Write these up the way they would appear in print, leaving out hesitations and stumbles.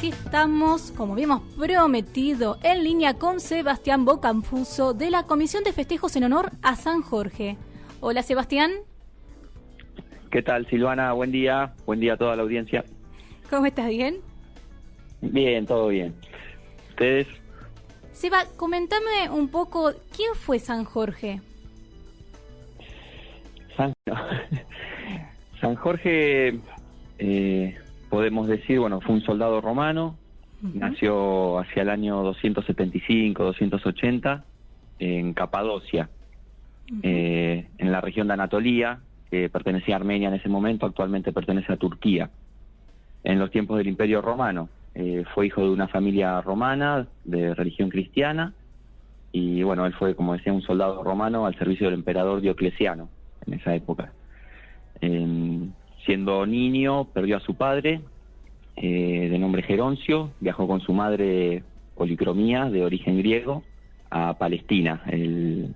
sí estamos, como habíamos prometido, en línea con Sebastián Bocamfuso de la Comisión de Festejos en Honor a San Jorge. Hola, Sebastián. ¿Qué tal, Silvana? Buen día a toda la audiencia. ¿Cómo estás? ¿Bien? Bien, todo bien. ¿Ustedes? Seba, comentame un poco, ¿quién fue San Jorge? San Jorge, podemos decir, bueno, fue un soldado romano, nació hacia el año 275, 280, en Capadocia, en la región de Anatolia, que pertenecía a Armenia en ese momento, actualmente pertenece a Turquía. En los tiempos del Imperio Romano, fue hijo de una familia romana de religión cristiana, y bueno, él fue, como decía, un soldado romano al servicio del emperador Diocleciano en esa época. Siendo niño, perdió a su padre, de nombre Geroncio, viajó con su madre Policromía, de origen griego, a Palestina,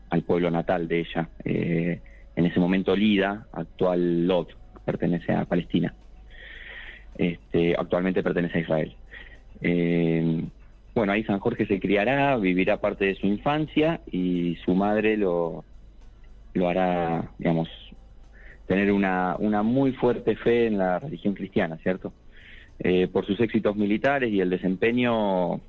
al pueblo natal de ella. En ese momento Lida, actual Lod, pertenece a Palestina. Actualmente pertenece a Israel. Bueno, ahí San Jorge se criará, vivirá parte de su infancia y su madre lo hará, digamos, tener una muy fuerte fe en la religión cristiana, ¿cierto? Por sus éxitos militares y el desempeño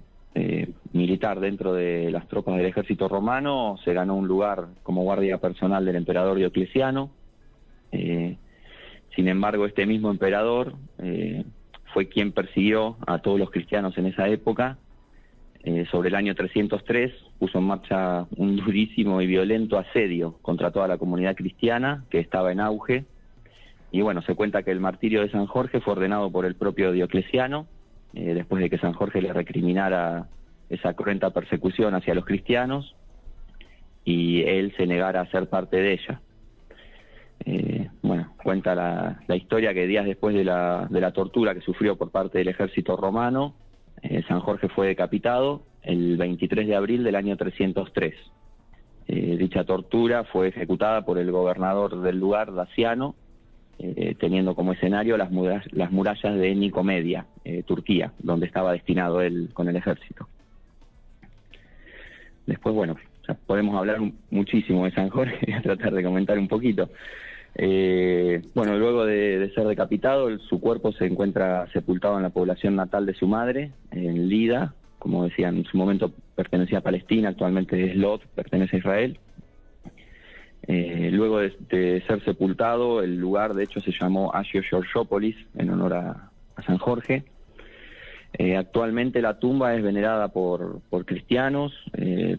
militar dentro de las tropas del ejército romano, se ganó un lugar como guardia personal del emperador Diocleciano. Sin embargo, este mismo emperador fue quien persiguió a todos los cristianos en esa época. Sobre el año 303 puso en marcha un durísimo y violento asedio contra toda la comunidad cristiana que estaba en auge. Y bueno, se cuenta que el martirio de San Jorge fue ordenado por el propio Diocleciano, después de que San Jorge le recriminara esa cruenta persecución hacia los cristianos y él se negara a ser parte de ella. Bueno, cuenta la historia que días después de la tortura que sufrió por parte del ejército romano, San Jorge fue decapitado el 23 de abril del año 303. Dicha tortura fue ejecutada por el gobernador del lugar, Daciano, teniendo como escenario las murallas de Nicomedia, Turquía, donde estaba destinado él con el ejército. Después, bueno, ya podemos hablar muchísimo de San Jorge, voy a tratar de comentar un poquito. Bueno, luego de ser decapitado, su cuerpo se encuentra sepultado en la población natal de su madre, en Lida. Como decía, en su momento pertenecía a Palestina, actualmente es Lod, pertenece a Israel. Luego de ser sepultado, el lugar de hecho se llamó Agio Georgópolis, en honor a San Jorge. Actualmente la tumba es venerada por cristianos,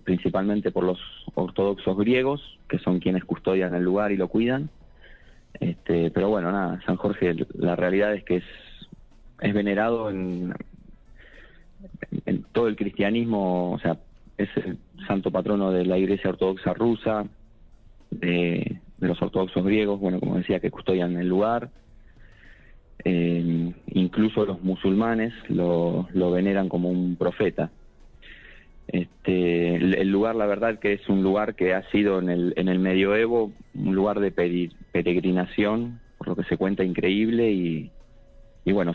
principalmente por los ortodoxos griegos, que son quienes custodian el lugar y lo cuidan. Pero bueno, nada, San Jorge, la realidad es que es venerado en todo el cristianismo, o sea, es el santo patrono de la Iglesia Ortodoxa rusa, de los ortodoxos griegos, bueno, como decía, que custodian el lugar. Incluso los musulmanes lo veneran como un profeta. El lugar, la verdad que es un lugar que ha sido en el medioevo un lugar de peregrinación, por lo que se cuenta, increíble, y bueno,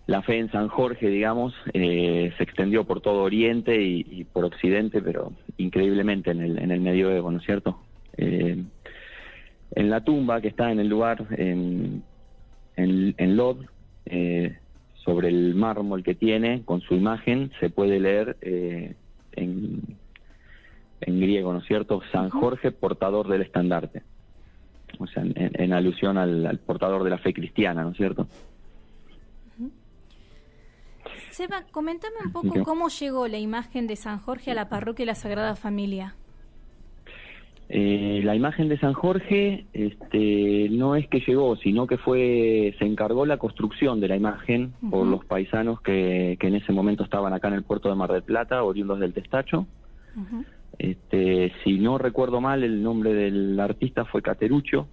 la fe en San Jorge, digamos, se extendió por todo Oriente y por Occidente, pero increíblemente en el medioevo, ¿no es cierto? En la tumba que está en el lugar, en Lod, sobre el mármol que tiene, con su imagen, se puede leer en griego, ¿no es cierto? San Jorge, portador del estandarte. O sea, en alusión al portador de la fe cristiana, ¿no es cierto? Seba, coméntame un poco cómo llegó la imagen de San Jorge a la parroquia de la Sagrada Familia. La imagen de San Jorge no es que llegó, sino que se encargó la construcción de la imagen por los paisanos que en ese momento estaban acá en el puerto de Mar del Plata, oriundos del Testacho. Si no recuerdo mal, el nombre del artista fue Cateruccio,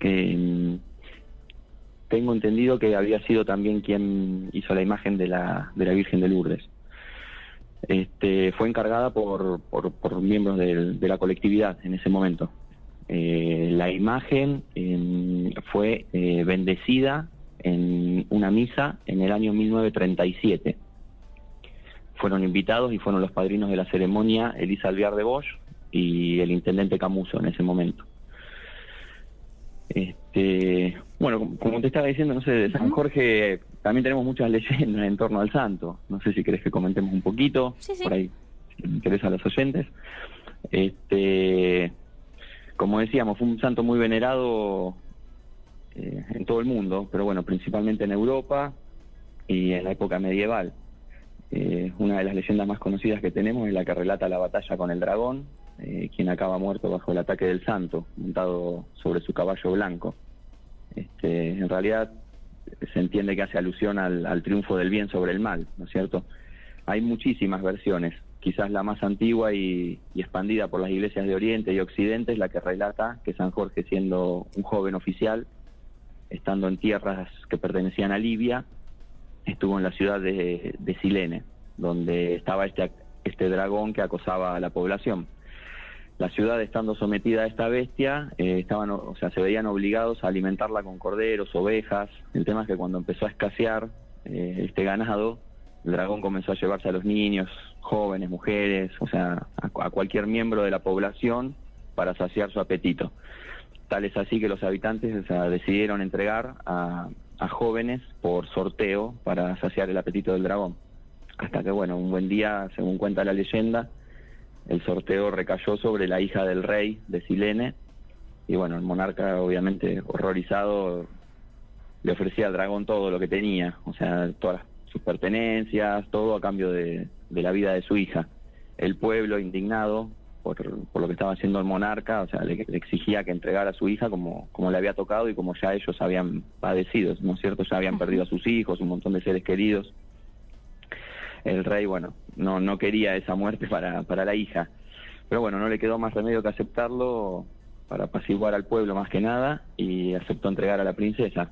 que tengo entendido que había sido también quien hizo la imagen de la Virgen de Lourdes. Fue encargada por miembros de la colectividad en ese momento. La imagen fue bendecida en una misa en el año 1937. Fueron invitados y fueron los padrinos de la ceremonia Elisa Alvear de Bosch y el intendente Camuso en ese momento. Bueno, como te estaba diciendo, no sé, de San Jorge también tenemos muchas leyendas en torno al santo. No sé si querés que comentemos un poquito, sí. Por ahí, si les interesa a los oyentes. Como decíamos, fue un santo muy venerado en todo el mundo, pero bueno, principalmente en Europa y en la época medieval. Una de las leyendas más conocidas que tenemos es la que relata la batalla con el dragón, quien acaba muerto bajo el ataque del santo, montado sobre su caballo blanco. En realidad se entiende que hace alusión al triunfo del bien sobre el mal, ¿no es cierto? Hay muchísimas versiones, quizás la más antigua y expandida por las iglesias de Oriente y Occidente es la que relata que San Jorge, siendo un joven oficial, estando en tierras que pertenecían a Libia, estuvo en la ciudad de Silene, donde estaba este dragón que acosaba a la población. La ciudad, estando sometida a esta bestia, se veían obligados a alimentarla con corderos, ovejas. El tema es que cuando empezó a escasear este ganado, el dragón comenzó a llevarse a los niños, jóvenes, mujeres, a cualquier miembro de la población para saciar su apetito. Tal es así que los habitantes decidieron entregar a jóvenes por sorteo para saciar el apetito del dragón. Hasta que, bueno, un buen día, según cuenta la leyenda, el sorteo recayó sobre la hija del rey de Silene, y bueno, el monarca, obviamente horrorizado, le ofrecía al dragón todo lo que tenía, todas sus pertenencias, todo a cambio de la vida de su hija. El pueblo, indignado por lo que estaba haciendo el monarca, le exigía que entregara a su hija como le había tocado y como ya ellos habían padecido, ¿no es cierto? Ya habían perdido a sus hijos, un montón de seres queridos. El rey, bueno, no quería esa muerte para la hija, pero bueno, no le quedó más remedio que aceptarlo para apaciguar al pueblo más que nada, y aceptó entregar a la princesa.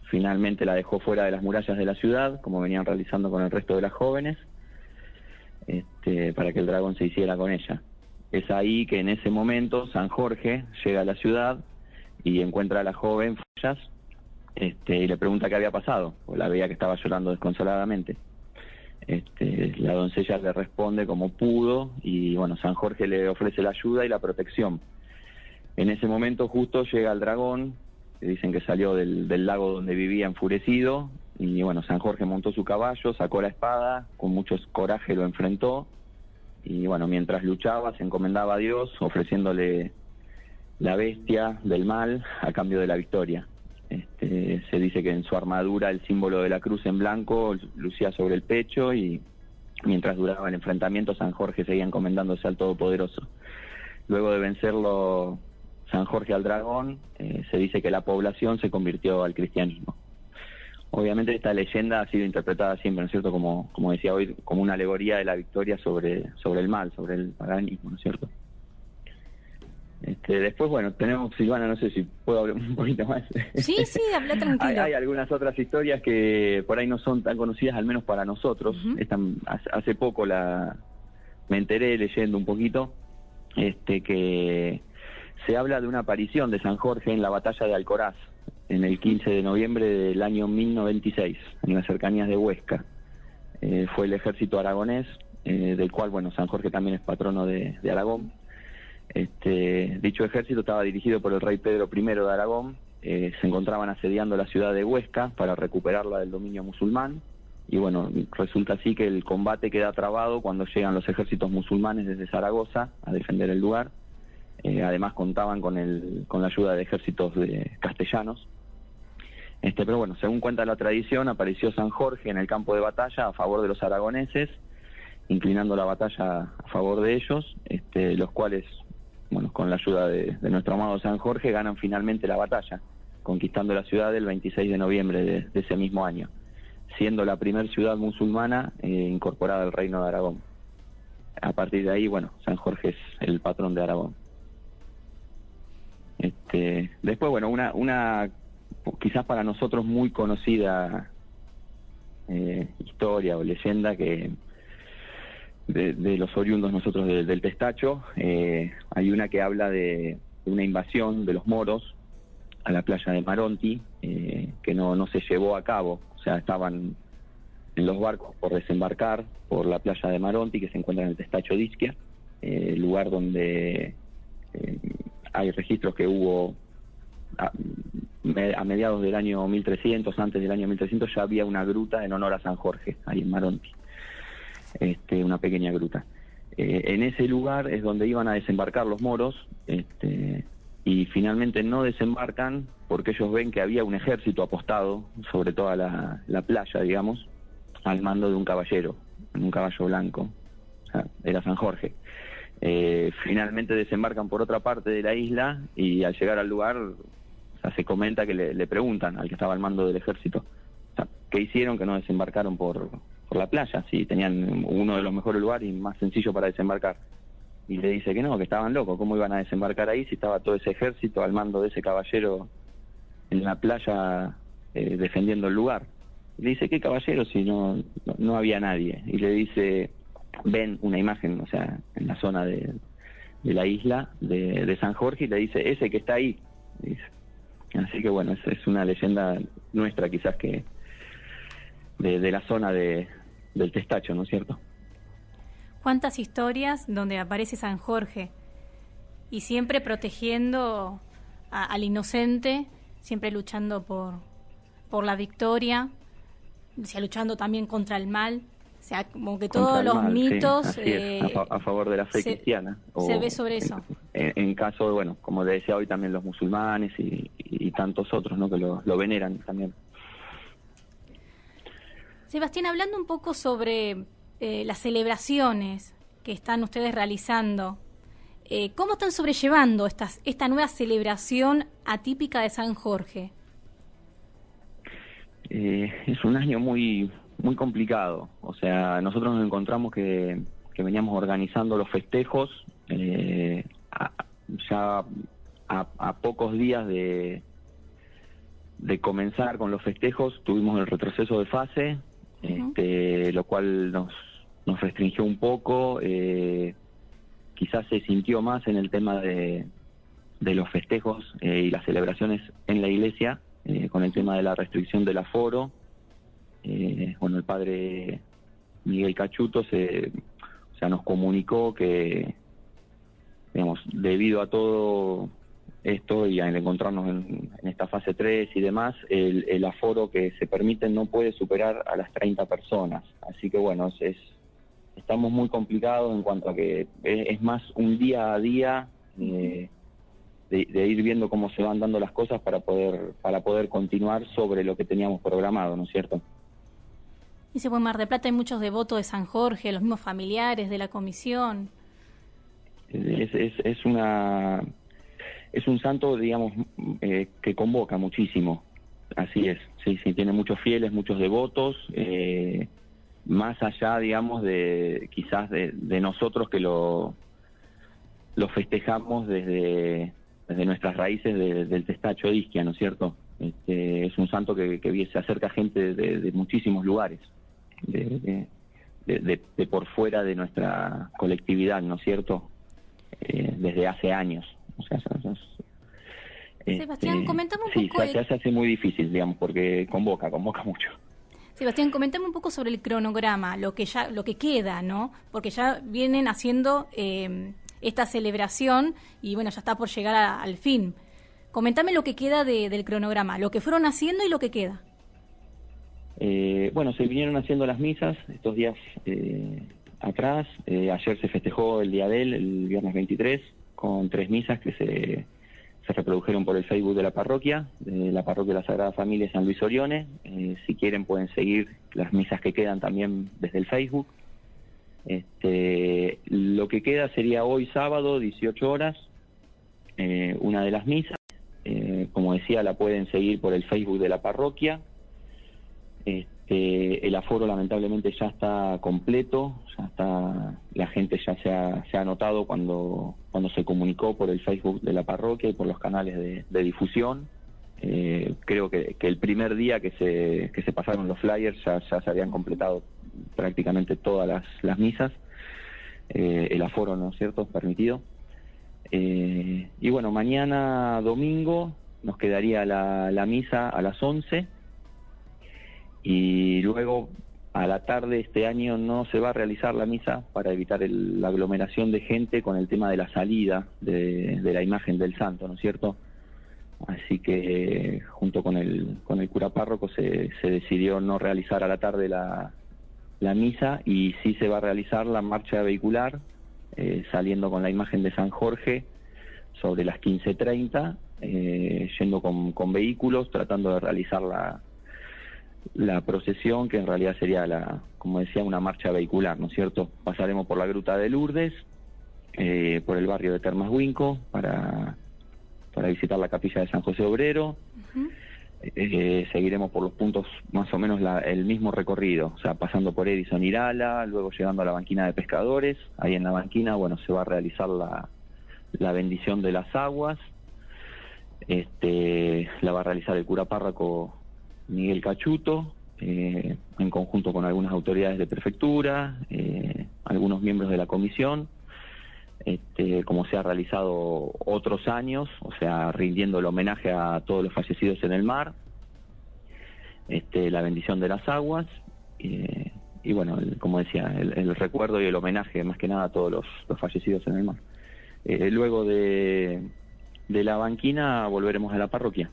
Finalmente la dejó fuera de las murallas de la ciudad, como venían realizando con el resto de las jóvenes, para que el dragón se hiciera con ella. Es ahí que en ese momento San Jorge llega a la ciudad y encuentra a la joven Fallas, y le pregunta qué había pasado, porque la veía que estaba llorando desconsoladamente. La doncella le responde como pudo y bueno, San Jorge le ofrece la ayuda y la protección. En ese momento justo llega el dragón, que dicen que salió del lago donde vivía enfurecido, y bueno, San Jorge montó su caballo, sacó la espada, con mucho coraje lo enfrentó, y bueno, mientras luchaba se encomendaba a Dios, ofreciéndole la bestia del mal a cambio de la victoria. Se dice que en su armadura el símbolo de la cruz en blanco lucía sobre el pecho, y mientras duraba el enfrentamiento San Jorge seguía encomendándose al Todopoderoso. Luego de vencerlo San Jorge al dragón, se dice que la población se convirtió al cristianismo. Obviamente esta leyenda ha sido interpretada siempre, ¿no es cierto?, como decía hoy, como una alegoría de la victoria sobre el mal, sobre el paganismo, ¿no es cierto? Después, bueno, tenemos, Silvana, no sé si puedo hablar un poquito más. Sí, habla tranquilo. Hay algunas otras historias que por ahí no son tan conocidas, al menos para nosotros. Hace poco me enteré leyendo un poquito, que se habla de una aparición de San Jorge en la batalla de Alcoraz, en el 15 de noviembre del año 1096, en las cercanías de Huesca. Fue el ejército aragonés, del cual, bueno, San Jorge también es patrono de Aragón. Dicho ejército estaba dirigido por el rey Pedro I de Aragón. Se encontraban asediando la ciudad de Huesca para recuperarla del dominio musulmán, y bueno, resulta así que el combate queda trabado cuando llegan los ejércitos musulmanes desde Zaragoza a defender el lugar. Además contaban con la ayuda de ejércitos castellanos. Pero bueno, según cuenta la tradición, apareció San Jorge en el campo de batalla a favor de los aragoneses, inclinando la batalla a favor de ellos, los cuales, bueno, con la ayuda de nuestro amado San Jorge, ganan finalmente la batalla, conquistando la ciudad el 26 de noviembre de ese mismo año, siendo la primera ciudad musulmana incorporada al Reino de Aragón. A partir de ahí, bueno, San Jorge es el patrón de Aragón. Después, bueno, una quizás para nosotros muy conocida historia o leyenda que de los oriundos nosotros del Testacho, hay una que habla de una invasión de los moros a la playa de Maronti, que no se llevó a cabo. O sea, estaban en los barcos por desembarcar por la playa de Maronti, que se encuentra en el Testacho de Ischia, lugar donde hay registros que hubo a mediados del año 1300, antes del año 1300, ya había una gruta en honor a San Jorge, ahí en Maronti, una pequeña gruta. En ese lugar es donde iban a desembarcar los moros, y finalmente no desembarcan porque ellos ven que había un ejército apostado sobre toda la playa, digamos, al mando de un caballero, en un caballo blanco, o sea, era San Jorge. Finalmente desembarcan por otra parte de la isla y al llegar al lugar, o sea, se comenta que le preguntan al que estaba al mando del ejército, o sea, ¿qué hicieron que no desembarcaron por la playa? Si tenían uno de los mejores lugares y más sencillo para desembarcar. Y le dice que no, que estaban locos, ¿cómo iban a desembarcar ahí si estaba todo ese ejército al mando de ese caballero en la playa defendiendo el lugar? Y le dice, ¿qué caballero si no había nadie? Y le dice, ven una imagen, o sea, en la zona de la isla de San Jorge, y le dice, ese que está ahí. Dice. Así que bueno, es una leyenda nuestra quizás que de la zona del Testacho, ¿no es cierto? ¿Cuántas historias donde aparece San Jorge y siempre protegiendo al inocente, siempre luchando por la victoria, o sea, luchando también contra el mal? O sea, como que todos los mal, mitos... Sí, a favor de la fe cristiana. Se ve sobre eso. En caso de, bueno, como le decía hoy, también los musulmanes y tantos otros, ¿no?, que lo veneran también. Sebastián, hablando un poco sobre las celebraciones que están ustedes realizando, ¿cómo están sobrellevando esta nueva celebración atípica de San Jorge? Es un año muy complicado. O sea, nosotros nos encontramos que veníamos organizando los festejos ya a pocos días de comenzar con los festejos. Tuvimos el retroceso de fase, lo cual nos restringió un poco. Quizás se sintió más en el tema de los festejos y las celebraciones en la iglesia, con el tema de la restricción del aforo. Bueno, el padre Miguel Cachuto nos comunicó que, digamos, debido a todo esto y al encontrarnos en esta fase 3 y demás, el aforo que se permite no puede superar a las 30 personas. Así que bueno, estamos muy complicados en cuanto a que es más un día a día de ir viendo cómo se van dando las cosas para poder continuar sobre lo que teníamos programado, ¿no es cierto? Dice, pues en Mar del Plata hay muchos devotos de San Jorge, los mismos familiares de la comisión. Es un santo, digamos, que convoca muchísimo. Así es, sí, tiene muchos fieles, muchos devotos, más allá, digamos, quizás de nosotros que lo festejamos desde nuestras raíces del Testacho de Ischia, ¿no es cierto? Es un santo que se acerca a gente de muchísimos lugares, de por fuera de nuestra colectividad, ¿no es cierto? Desde hace años. O sea, Sebastián, comentame un poco... Sí, se hace muy difícil, digamos, porque convoca mucho. Sebastián, comentame un poco sobre el cronograma, lo que queda, ¿no? Porque ya vienen haciendo esta celebración y bueno, ya está por llegar al fin. Comentame lo que queda del cronograma, lo que fueron haciendo y lo que queda. Bueno, se vinieron haciendo las misas estos días atrás. Ayer se festejó el Día el viernes 23, con 3 misas que se reprodujeron por el Facebook de la parroquia de la Sagrada Familia de San Luis Orione. Si quieren pueden seguir las misas que quedan también desde el Facebook. Lo que queda sería hoy sábado, 18 horas, una de las misas. Como decía, la pueden seguir por el Facebook de la parroquia. El aforo lamentablemente ya está completo, la gente ya se ha anotado cuando se comunicó por el Facebook de la parroquia y por los canales de difusión. Creo que el primer día que se pasaron los flyers ya se habían completado prácticamente todas las misas. El aforo, ¿no es cierto?, permitido. Y bueno, mañana domingo nos quedaría la misa a las 11 y luego a la tarde este año no se va a realizar la misa para evitar la aglomeración de gente con el tema de la salida de la imagen del santo, ¿no es cierto? Así que junto con el cura párroco se decidió no realizar a la tarde la misa y sí se va a realizar la marcha vehicular saliendo con la imagen de San Jorge sobre las 15:30, yendo con vehículos, tratando de realizar la procesión, que en realidad sería, como decía, una marcha vehicular, ¿no es cierto? Pasaremos por la Gruta de Lourdes, por el barrio de Termas Huinco, para visitar la capilla de San José Obrero. Uh-huh. Seguiremos por los puntos más o menos el mismo recorrido, o sea, pasando por Edison Irala, luego llegando a la banquina de pescadores. Ahí en la banquina, bueno, se va a realizar la bendición de las aguas. La va a realizar el cura párroco Miguel Cachuto, en conjunto con algunas autoridades de prefectura, algunos miembros de la comisión, como se ha realizado otros años, o sea, rindiendo el homenaje a todos los fallecidos en el mar, la bendición de las aguas, y bueno, como decía, el recuerdo y el homenaje más que nada a todos los fallecidos en el mar. Luego de la banquina volveremos a la parroquia.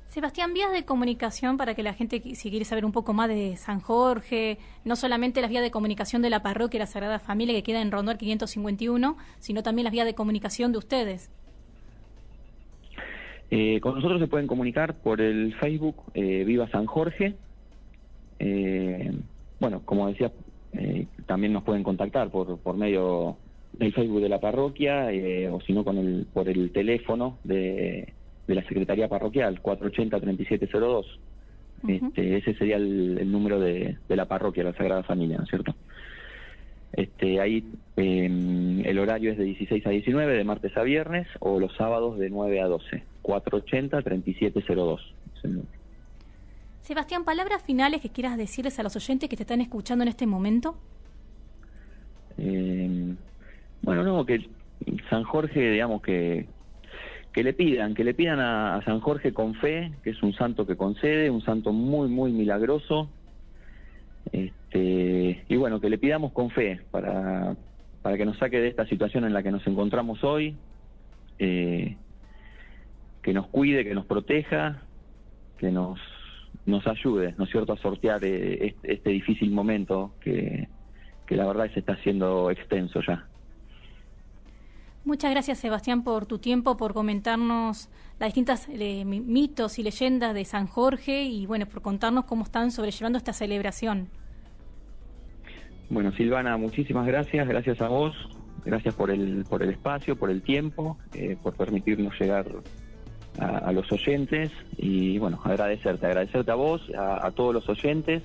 Sebastián, vías de comunicación para que la gente, si quiere saber un poco más de San Jorge, no solamente las vías de comunicación de la parroquia La Sagrada Familia, que queda en Rondó 551, sino también las vías de comunicación de ustedes. Con nosotros se pueden comunicar por el Facebook Viva San Jorge. Bueno, como decía, también nos pueden contactar por medio del Facebook de la parroquia, o si no por el teléfono de la Secretaría Parroquial, 480-3702. Uh-huh. Ese sería el número de la parroquia, la Sagrada Familia, ¿no es cierto? Ahí el horario es de 16 a 19, de martes a viernes, o los sábados de 9 a 12. 480-3702. Sebastián, palabras finales que quieras decirles a los oyentes que te están escuchando en este momento. Bueno, no, que San Jorge, digamos que le pidan a San Jorge con fe, que es un santo que concede, un santo muy, muy milagroso, y bueno, que le pidamos con fe para que nos saque de esta situación en la que nos encontramos hoy, que nos cuide, que nos proteja, que nos ayude, ¿no es cierto?, a sortear este difícil momento que la verdad se está haciendo extenso ya. Muchas gracias, Sebastián, por tu tiempo, por comentarnos las distintas mitos y leyendas de San Jorge y, bueno, por contarnos cómo están sobrellevando esta celebración. Bueno, Silvana, muchísimas gracias a vos, gracias por el espacio, por el tiempo, por permitirnos llegar a los oyentes y, bueno, agradecerte a vos, a todos los oyentes.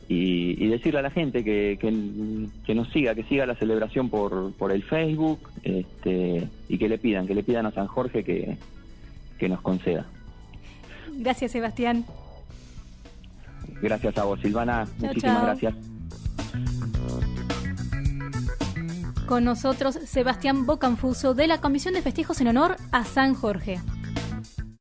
Y decirle a la gente que nos siga, que siga la celebración por el Facebook, y que le pidan a San Jorge que nos conceda. Gracias, Sebastián. Gracias a vos, Silvana. Chao, muchísimas chao. Gracias. Con nosotros, Sebastián Bocanfuso, de la Comisión de Festejos en honor a San Jorge.